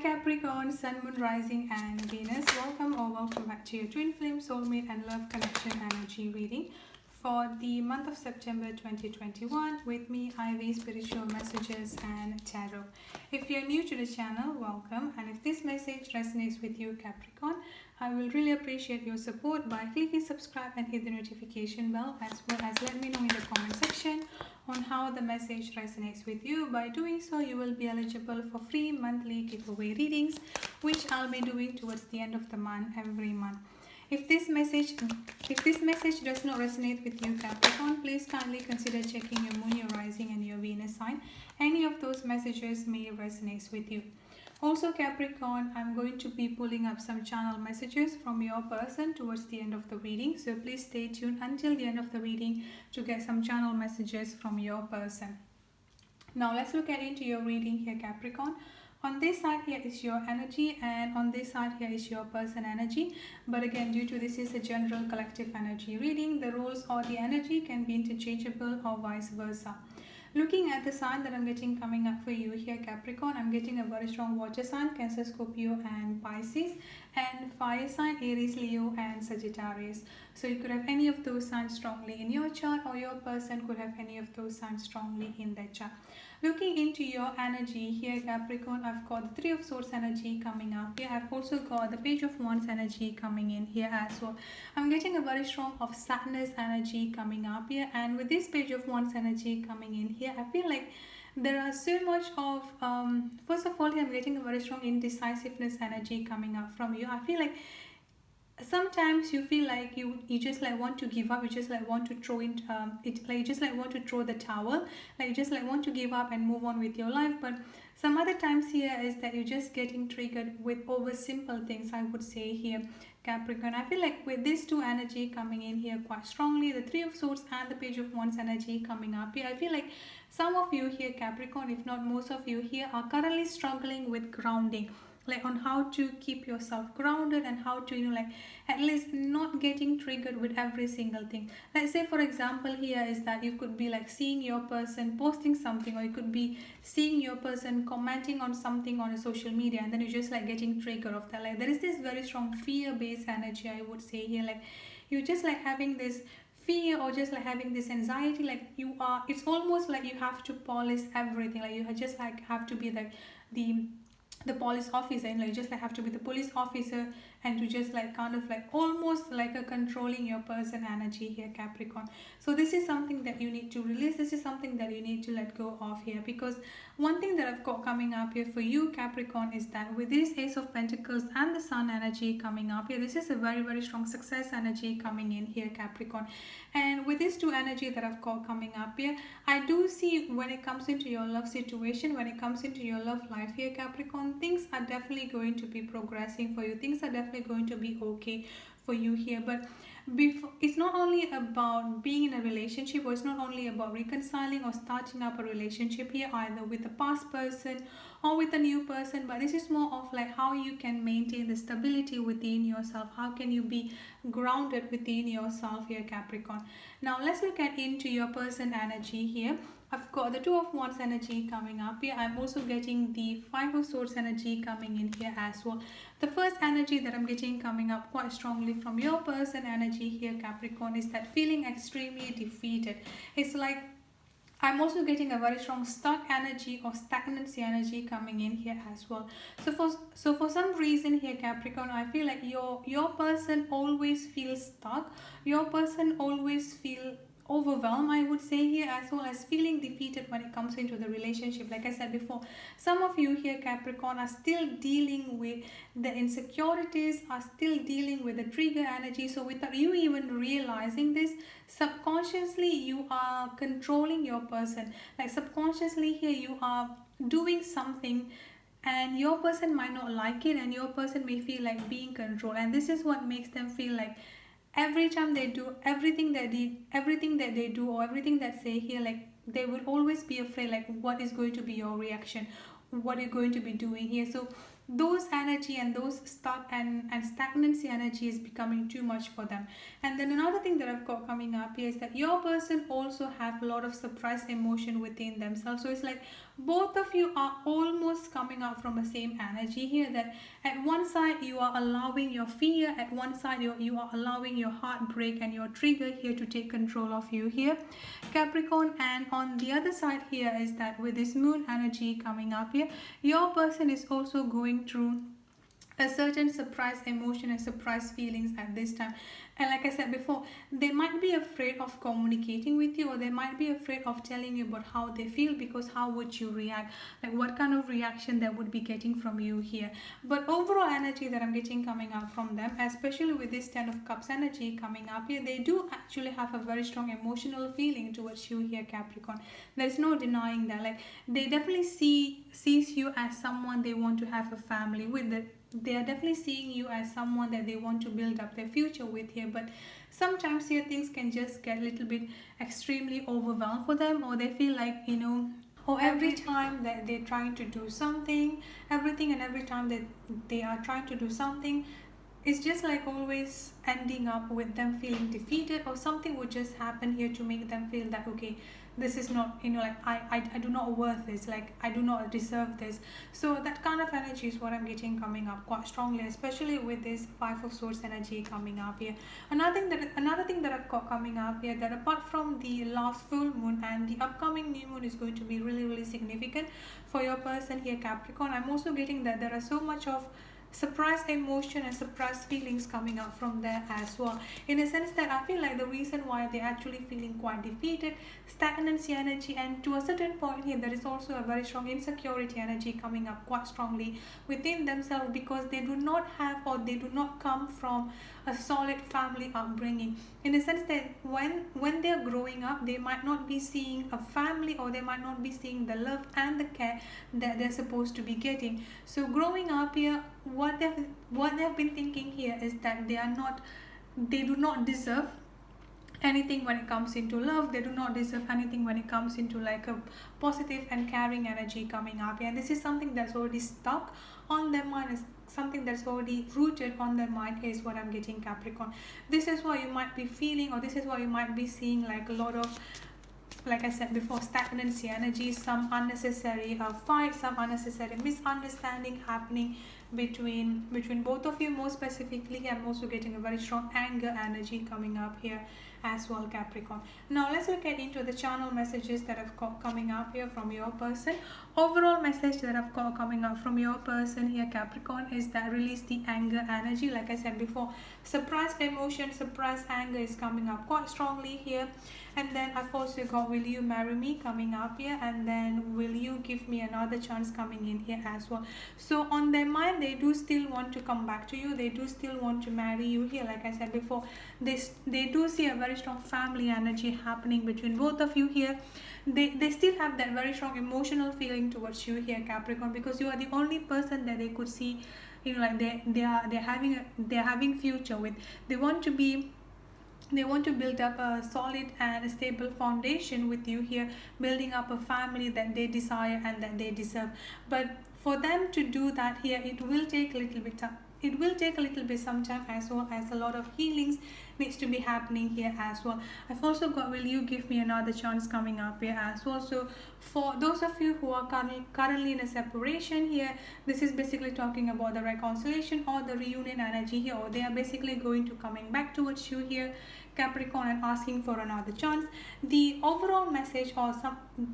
Capricorn, Sun, Moon, Rising and Venus. Welcome or welcome back to your Twin Flame, Soulmate and Love Connection Energy reading for the month of September 2021 with me, Ivy, Spiritual Messages and Tarot. If you're new to the channel, welcome, and if this message resonates with you, Capricorn, I will really appreciate your support by clicking subscribe and hit the notification bell, as well as let me know in the comment section on how the message resonates with you. By doing so, you will be eligible for free monthly giveaway readings, which I'll be doing towards the end of the month every month. If this message does not resonate with you, Capricorn, please kindly consider checking your moon, your rising and your Venus sign. Any of those messages may resonate with you. Also, Capricorn, I'm going to be pulling up some channel messages from your person towards the end of the reading. So please stay tuned until the end of the reading to get some channel messages from your person. Now let's look into your reading here, Capricorn. On this side here is your energy, and on this side here is your person energy. But again, due to this is a general collective energy reading, the roles or the energy can be interchangeable or vice versa. Looking at the sign that I'm getting coming up for you here, Capricorn, I'm getting a very strong water sign, Cancer, Scorpio and Pisces, and fire sign, Aries, Leo and Sagittarius. So you could have any of those signs strongly in your chart, or your person could have any of those signs strongly in their chart. Looking into your energy here, Capricorn, I've got the Three of Swords energy coming up here. I've also got the Page of Wands energy coming in here as well. I'm getting a very strong of sadness energy coming up here, and with this Page of Wands energy coming in here, I feel like there are so much of first of all here, I'm getting a very strong indecisiveness energy coming up from you. I feel like sometimes you feel like you just like want to give up, you just like want to throw it like you just like want to throw the towel, like you just like want to give up and move on with your life. But some other times here is that you're just getting triggered with over simple things, I would say here, Capricorn. I feel like with these two energy coming in here quite strongly, the Three of Swords and the Page of Wands energy coming up here, I feel like some of you here, Capricorn, if not most of you here, are currently struggling with grounding, like on how to keep yourself grounded and how to, like at least not getting triggered with every single thing. Let's say, for example, here is that you could be like seeing your person posting something, or you could be seeing your person commenting on something on a social media, and then you're just like getting triggered of that. Like there is this very strong fear-based energy, I would say here, like you're just like having this fear or just like having this anxiety, like you are, it's almost like you have to polish everything, like you just like have to be like the police officer, and like you just like have to be the police officer, and to just like kind of like almost like a controlling your person energy here, Capricorn. So this is something that you need to release. This is something that you need to let go of here, because one thing that I've got coming up here for you, Capricorn, is that with this Ace of Pentacles and the Sun energy coming up here, this is a very, very strong success energy coming in here, Capricorn. And with these two energy that I've got coming up here, I do see when it comes into your love situation, when it comes into your love life here, Capricorn, things are definitely going to be progressing for you. Things are definitely going to be okay for you here. But it's not only about being in a relationship, or it's not only about reconciling or starting up a relationship here, either with a past person or with a new person, but this is more of like how you can maintain the stability within yourself. How can you be grounded within yourself here, Capricorn? Now let's look into your person energy here. I've got the Two of Wands energy coming up here. I'm also getting the Five of Swords energy coming in here as well. The first energy that I'm getting coming up quite strongly from your person energy here, Capricorn, is that feeling extremely defeated. It's like I'm also getting a very strong stuck energy or stagnancy energy coming in here as well. So for some reason here, Capricorn, I feel like your person always feels stuck. Your person always feel overwhelmed, I would say here, as well as feeling defeated when it comes into the relationship. Like I said before, some of you here, Capricorn, are still dealing with the insecurities, are still dealing with the trigger energy. So without you even realizing this, subconsciously you are controlling your person. Like subconsciously here you are doing something, and your person might not like it, and your person may feel like being controlled, and this is what makes them feel like every time they do everything that they do or everything that say here, like they will always be afraid like what is going to be your reaction, what you're going to be doing here. So those energy and those stuck and stagnancy energy is becoming too much for them. And then another thing that I've got coming up here is that your person also have a lot of suppressed emotion within themselves. So it's like both of you are almost coming out from the same energy here, that at one side you are allowing your fear, at one side you are allowing your heartbreak and your trigger here to take control of you here, Capricorn. And on the other side here is that with this moon energy coming up here, your person is also going through a certain surprise emotion and surprise feelings at this time. And like I said before, they might be afraid of communicating with you, or they might be afraid of telling you about how they feel, because how would you react, like what kind of reaction they would be getting from you here. But overall energy that I'm getting coming up from them, especially with this 10 of cups energy coming up here, they do actually have a very strong emotional feeling towards you here, Capricorn. There's no denying that. Like they definitely sees you as someone they want to have a family with. They are definitely seeing you as someone that they want to build up their future with here. But sometimes here things can just get a little bit extremely overwhelmed for them, or they feel like, or every time that they're trying to do something, every time that they are trying to do something, it's just like always ending up with them feeling defeated, or something would just happen here to make them feel that, okay, this is not, like I do not worth this, like I do not deserve this. So that kind of energy is what I'm getting coming up quite strongly, especially with this 5 of swords energy coming up here. Another thing that I've got coming up here, that apart from the last full moon and the upcoming new moon is going to be really, really significant for your person here, Capricorn, I'm also getting that there are so much of surprise emotion and surprise feelings coming out from there as well, in a sense that I feel like the reason why they're actually feeling quite defeated, stagnancy energy, and to a certain point here there is also a very strong insecurity energy coming up quite strongly within themselves, because they do not have, or they do not come from a solid family upbringing, in a sense that when they're growing up, they might not be seeing a family, or they might not be seeing the love and the care that they're supposed to be getting. So growing up here, what they've been thinking here is that they do not deserve anything when it comes into love. They do not deserve anything when it comes into like a positive and caring energy coming up. And this is something that's already stuck on their mind, is something that's already rooted on their mind, is what I'm getting, Capricorn. This is why you might be feeling, or this is why you might be seeing like a lot of, like I said before, stagnancy energy, some unnecessary fight, some unnecessary misunderstanding happening between both of you. More specifically, I'm also getting a very strong anger energy coming up here as well, Capricorn. Now let's look at into the channel messages that I've got coming up here from your person. Overall message that I've got coming up from your person here, Capricorn, is that release the anger energy. Like I said before, suppressed emotion, suppressed anger is coming up quite strongly here. And then I've also got will you marry me coming up here, and then will you give me another chance coming in here as well. So on their mind, they do still want to come back to you, they do still want to marry you here. Like I said before, they do see a very strong family energy happening between both of you here. They still have that very strong emotional feeling towards you here, Capricorn, because you are the only person that they could see, like they're having future with. They want to build up a solid and a stable foundation with you here, building up a family that they desire and that they deserve. But for them to do that here, it will take a little bit time. It will take a little bit some time, as well as a lot of healings needs to be happening here as well. I've also got will you give me another chance coming up here as well. So for those of you who are currently in a separation here, this is basically talking about the reconciliation or the reunion energy here, or they are basically going to coming back towards you here, Capricorn, and asking for another chance. The overall message, or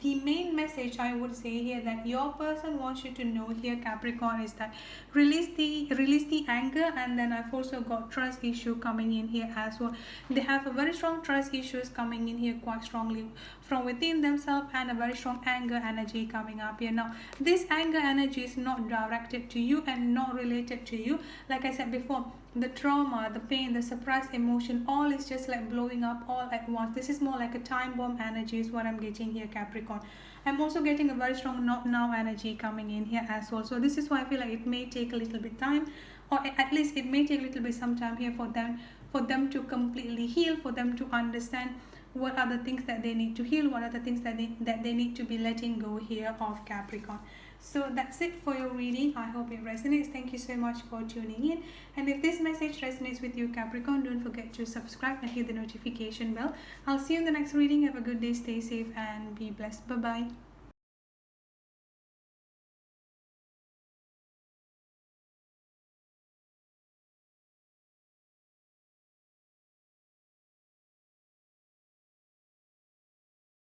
the main message I would say here, that your person wants you to know here, Capricorn, is that release the anger. And then I've also got trust issue coming in here as well. They have a very strong trust issues coming in here quite strongly from within themselves, and a very strong anger energy coming up here. Now this anger energy is not directed to you and not related to you. Like I said before, the trauma, the pain, the suppressed emotion, all is just like blowing up all at once. This is more like a time bomb energy is what I'm getting here, Capricorn. I'm also getting a very strong not now energy coming in here as well. So this is why I feel like it may take a little bit time, or at least it may take a little bit some time here for them to completely heal, for them to understand what are the things that they need to heal, what are the things that they need to be letting go here of, Capricorn. So that's it for your reading. I hope it resonates. Thank you so much for tuning in. And if this message resonates with you, Capricorn, don't forget to subscribe and hit the notification bell. I'll see you in the next reading. Have a good day, stay safe, and be blessed. Bye bye.